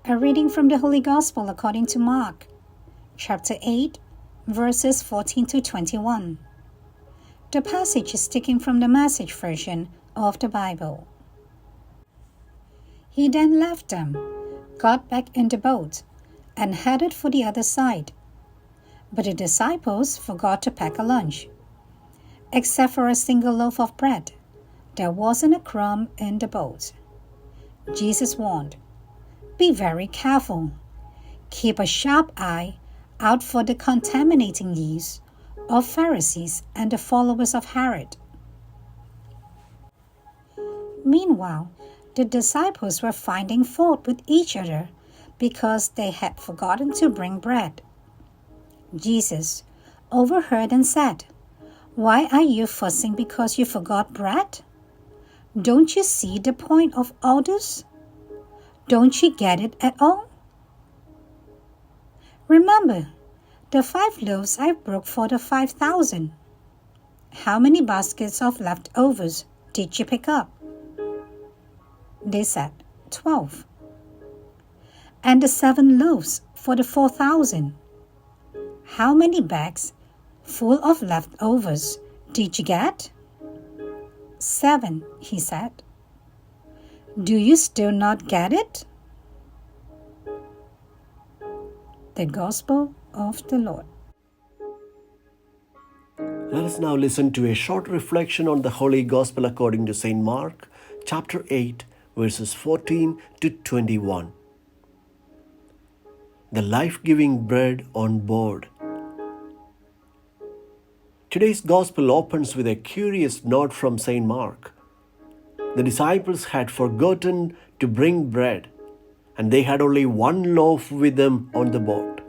A reading from the Holy Gospel according to Mark, chapter 8, verses 14 to 21. The passage is taken from the Message version of the Bible. He then left them, got back in the boat, and headed for the other side. But the disciples forgot to pack a lunch. Except for a single loaf of bread, there wasn't a crumb in the boat. Jesus warned, "Be very careful. Keep a sharp eye out for the contaminating yeast of Pharisees and the followers of Herod." Meanwhile, the disciples were finding fault with each other because they had forgotten to bring bread. Jesus overheard and said, "Why are you fussing because you forgot bread? Don't you see the point of all this? Don't you get it at all? Remember, the 5 loaves I broke for the 5,000. How many baskets of leftovers did you pick up?" They said, 12. "And the 7 loaves for the 4,000. How many bags full of leftovers did you get?" 7, he said. "Do you still not get it?" The Gospel of the Lord. Let us now listen to a short reflection on the Holy Gospel according to St. Mark, chapter 8, verses 14 to 21. The life-giving bread on board. Today's Gospel opens with a curious note from St. Mark. The disciples had forgotten to bring bread, and they had only 1 loaf with them on the boat.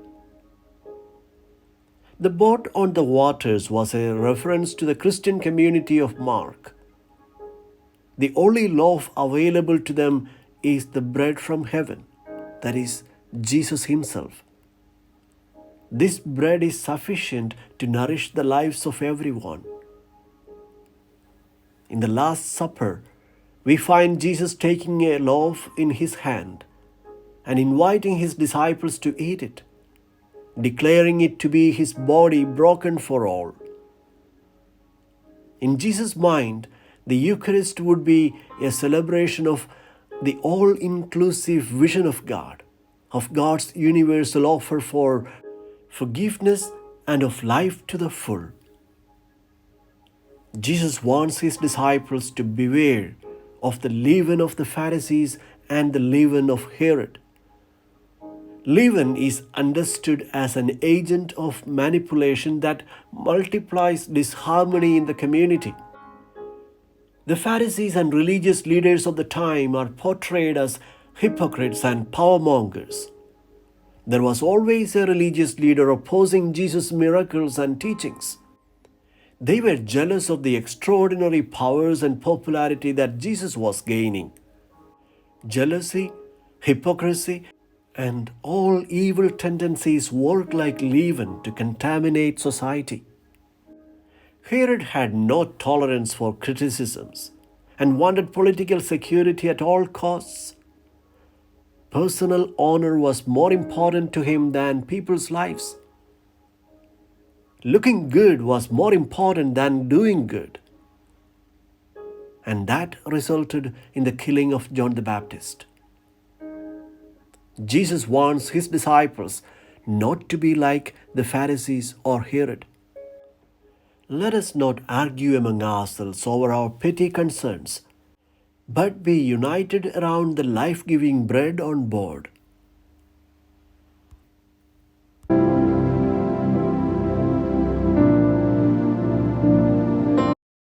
The boat on the waters was a reference to the Christian community of Mark. The only loaf available to them is the bread from heaven, that is, Jesus Himself. This bread is sufficient to nourish the lives of everyone. In the Last Supper, we find Jesus taking a loaf in His hand and inviting His disciples to eat it, declaring it to be His body broken for all. In Jesus' mind, the Eucharist would be a celebration of the all-inclusive vision of God, of God's universal offer for forgiveness and of life to the full. Jesus warns His disciples to beware of the leaven of the Pharisees and the leaven of Herod. Leaven is understood as an agent of manipulation that multiplies disharmony in the community. The Pharisees and religious leaders of the time are portrayed as hypocrites and power-mongers. There was always a religious leader opposing Jesus' miracles and teachings. They were jealous of the extraordinary powers and popularity that Jesus was gaining. Jealousy, hypocrisy, and all evil tendencies work like leaven to contaminate society. Herod had no tolerance for criticisms and wanted political security at all costs. Personal honor was more important to him than people's lives. Looking good was more important than doing good. And that resulted in the killing of John the Baptist. Jesus warns His disciples not to be like the Pharisees or Herod. Let us not argue among ourselves over our petty concerns, but be united around the life-giving bread on board.